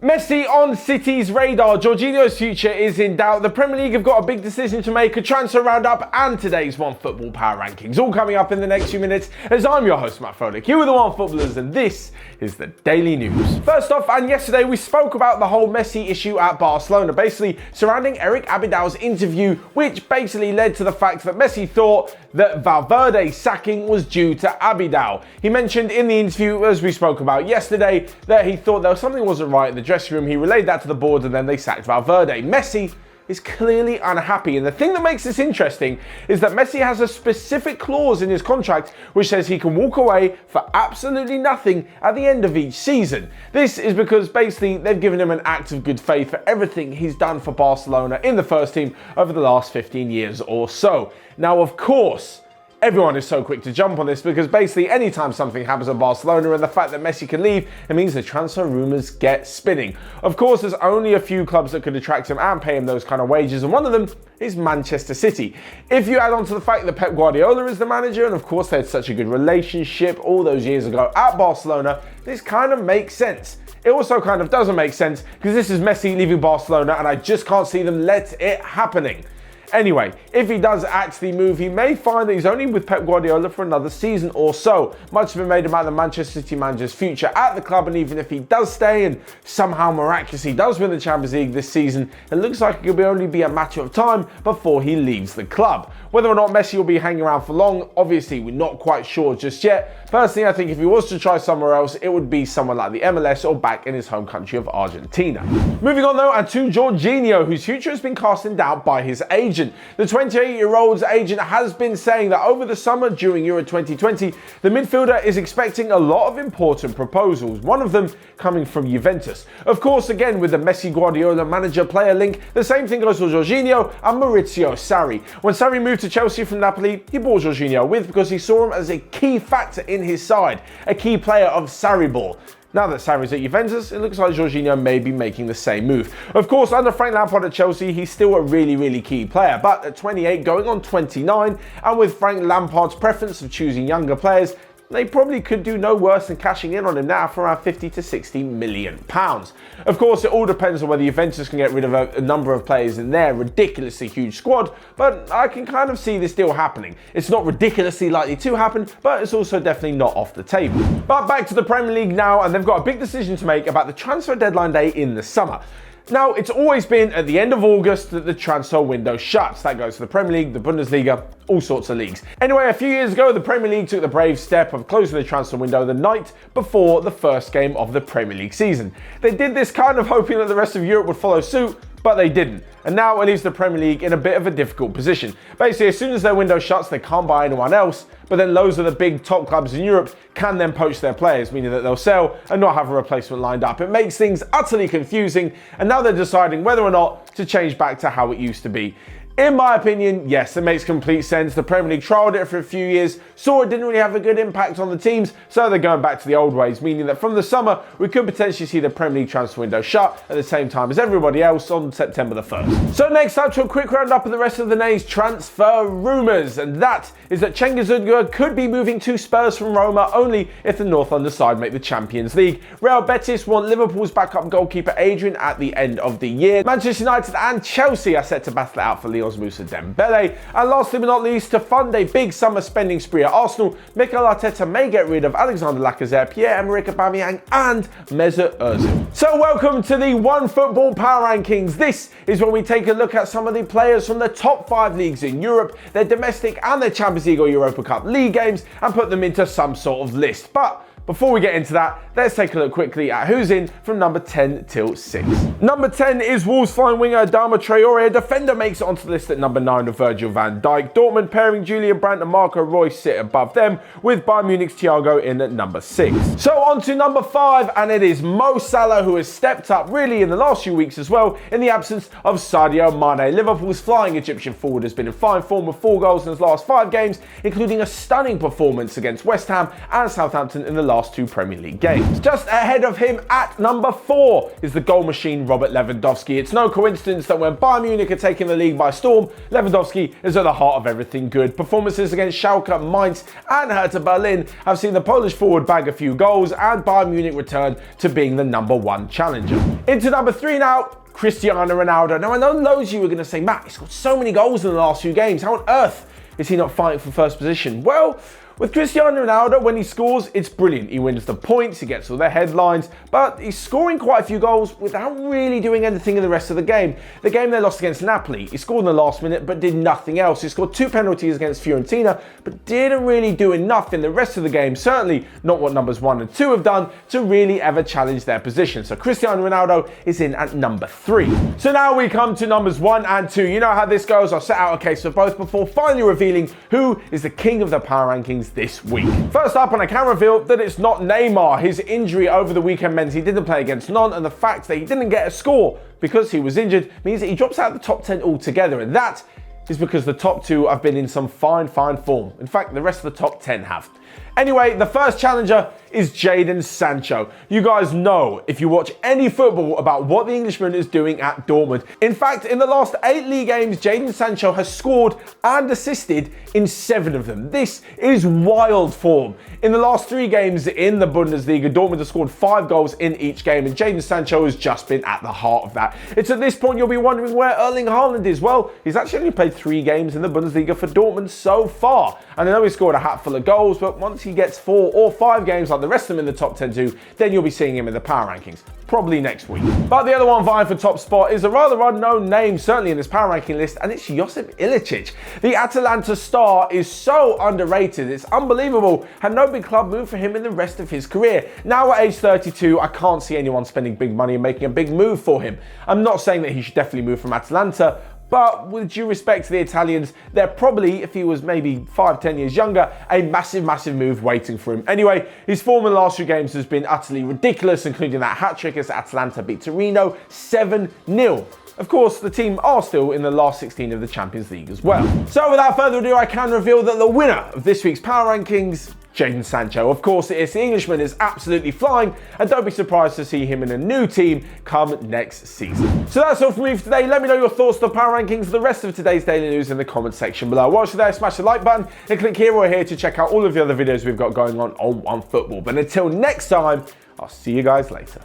Messi on City's radar. Jorginho's future is in doubt. The Premier League have got a big decision to make, a transfer roundup, and today's Onefootball Power Rankings. All coming up in the next few minutes, as I'm your host, Matt Froelich, here with the Onefootballers, and this is the Daily News. First off, and yesterday we spoke about the whole Messi issue at Barcelona, basically surrounding Eric Abidal's interview, which basically led to the fact that Messi thought that Valverde's sacking was due to Abidal. He mentioned in the interview, as we spoke about yesterday, that he thought there was something wasn't right in the dressing room. He relayed that to the board and then they sacked Valverde. Messi is clearly unhappy, and the thing that makes this interesting is that Messi has a specific clause in his contract which says he can walk away for absolutely nothing at the end of each season. This is because basically they've given him an act of good faith for everything he's done for Barcelona in the first team over the last 15 years or so. Now, of course, everyone is so quick to jump on this because basically anytime something happens at Barcelona and the fact that Messi can leave, it means the transfer rumours get spinning. Of course, there's only a few clubs that could attract him and pay him those kind of wages, and one of them is Manchester City. If you add on to the fact that Pep Guardiola is the manager, and of course they had such a good relationship all those years ago at Barcelona, this kind of makes sense. It also kind of doesn't make sense because this is Messi leaving Barcelona and I just can't see them let it happening. Anyway, if he does actually move, he may find that he's only with Pep Guardiola for another season or so. Much has been made about the Manchester City manager's future at the club, and even if he does stay and somehow miraculously does win the Champions League this season, it looks like it will only be a matter of time before he leaves the club. Whether or not Messi will be hanging around for long, obviously we're not quite sure just yet. Personally, I think if he was to try somewhere else, it would be someone like the MLS or back in his home country of Argentina. Moving on though, and to Jorginho, whose future has been cast in doubt by his agent. The 28-year-old's agent has been saying that over the summer during Euro 2020, the midfielder is expecting a lot of important proposals, one of them coming from Juventus. Of course, again, with the Messi Guardiola manager-player link, the same thing goes for Jorginho and Maurizio Sarri. When Sarri moved to Chelsea from Napoli, he brought Jorginho with because he saw him as a key factor in his side, a key player of Sarri ball. Now that Sarri's at Juventus, it looks like Jorginho may be making the same move. Of course, under Frank Lampard at Chelsea, he's still a really key player, but at 28, going on 29, and with Frank Lampard's preference of choosing younger players, they probably could do no worse than cashing in on him now for around 50 to 60 million pounds. Of course, it all depends on whether Juventus can get rid of a number of players in their ridiculously huge squad, but I can kind of see this deal happening. It's not ridiculously likely to happen, but it's also definitely not off the table. But back to the Premier League now, and they've got a big decision to make about the transfer deadline day in the summer. Now, it's always been at the end of August that the transfer window shuts. That goes for the Premier League, the Bundesliga, all sorts of leagues. Anyway, a few years ago, the Premier League took the brave step of closing the transfer window the night before the first game of the Premier League season. They did this kind of hoping that the rest of Europe would follow suit, but they didn't. And now it leaves the Premier League in a bit of a difficult position. Basically, as soon as their window shuts, they can't buy anyone else, but then loads of the big top clubs in Europe can then poach their players, meaning that they'll sell and not have a replacement lined up. It makes things utterly confusing, and now they're deciding whether or not to change back to how it used to be. In my opinion, yes, it makes complete sense. The Premier League trialled it for a few years, saw it didn't really have a good impact on the teams, so they're going back to the old ways, meaning that from the summer, we could potentially see the Premier League transfer window shut at the same time as everybody else on September the 1st. So next up, to a quick roundup of the rest of the day's transfer rumours, and that is that Cengiz Ünder could be moving to Spurs from Roma only if the North London side make the Champions League. Real Betis want Liverpool's backup goalkeeper Adrian at the end of the year. Manchester United and Chelsea are set to battle it out for Lyon's Moussa Dembele. And lastly but not least, to fund a big summer spending spree at Arsenal, Mikel Arteta may get rid of Alexander Lacazette, Pierre-Emerick Aubameyang and Mesut Ozil. So welcome to the Onefootball Power Rankings. This is when we take a look at some of the players from the top 5 leagues in Europe, their domestic and their Champions League or Europa Cup league games, and put them into some sort of list. But before we get into that, let's take a look quickly at who's in from number 10 till 6. Number 10 is Wolves flying winger Adama Traore. A defender makes it onto the list at number 9 with Virgil van Dijk. Dortmund pairing Julian Brandt and Marco Reus sit above them, with Bayern Munich's Thiago in at number 6. So on to number 5, and it is Mo Salah, who has stepped up really in the last few weeks as well, in the absence of Sadio Mane. Liverpool's flying Egyptian forward has been in fine form with 4 goals in his last 5 games, including a stunning performance against West Ham and Southampton in the last 2 Premier League games. Just ahead of him at number 4 is the goal machine Robert Lewandowski. It's no coincidence that when Bayern Munich are taking the league by storm, Lewandowski is at the heart of everything good. Performances against Schalke, Mainz and Hertha Berlin have seen the Polish forward bag a few goals and Bayern Munich return to being the number 1 challenger. Into number 3 now, Cristiano Ronaldo. Now I know loads of you are going to say, Matt, he's got so many goals in the last few games. How on earth is he not fighting for first position? Well, with Cristiano Ronaldo, when he scores, it's brilliant. He wins the points, he gets all the headlines, but he's scoring quite a few goals without really doing anything in the rest of the game. The game they lost against Napoli, he scored in the last minute, but did nothing else. He scored 2 penalties against Fiorentina, but didn't really do enough in the rest of the game. Certainly not what numbers 1 and 2 have done to really ever challenge their position. So Cristiano Ronaldo is in at number 3. So now we come to numbers 1 and 2. You know how this goes. I'll set out a case for both before finally revealing who is the king of the power rankings this week. First up, and I can reveal that it's not Neymar. His injury over the weekend meant he didn't play against Nantes, and the fact that he didn't get a score because he was injured means that he drops out of the top 10 altogether, and that is because the top 2 have been in some fine form. In fact, the rest of the top 10 have. Anyway, the first challenger is Jayden Sancho. You guys know, if you watch any football, about what the Englishman is doing at Dortmund. In fact, in the last 8 league games, Jayden Sancho has scored and assisted in 7 of them. This is wild form. In the last 3 games in the Bundesliga, Dortmund has scored 5 goals in each game, and Jayden Sancho has just been at the heart of that. It's at this point you'll be wondering where Erling Haaland is. Well, he's actually only played 3 games in the Bundesliga for Dortmund so far. And I know he scored a hatful of goals, but once he gets 4 or 5 games like the rest of them in the top 10 too, then you'll be seeing him in the power rankings. Probably next week. But the other one vying for top spot is a rather unknown name, certainly in this power ranking list, and it's Josip Ilicic. The Atalanta star is so underrated, it's unbelievable. Had no big club move for him in the rest of his career. Now at age 32, I can't see anyone spending big money and making a big move for him. I'm not saying that he should definitely move from Atalanta, but with due respect to the Italians, they're probably, if he was maybe 5-10 years younger, a massive move waiting for him. Anyway, his form in the last 2 games has been utterly ridiculous, including that hat-trick as Atalanta beat Torino 7-0. Of course, the team are still in the last 16 of the Champions League as well. So without further ado, I can reveal that the winner of this week's power rankings, Jayden Sancho. Of course, the Englishman is absolutely flying, and don't be surprised to see him in a new team come next season. So that's all from me for today. Let me know your thoughts on the power rankings, the rest of today's daily news in the comment section below. Whilst you're there, smash the like button and click here or here to check out all of the other videos we've got going on OneFootball. But until next time, I'll see you guys later.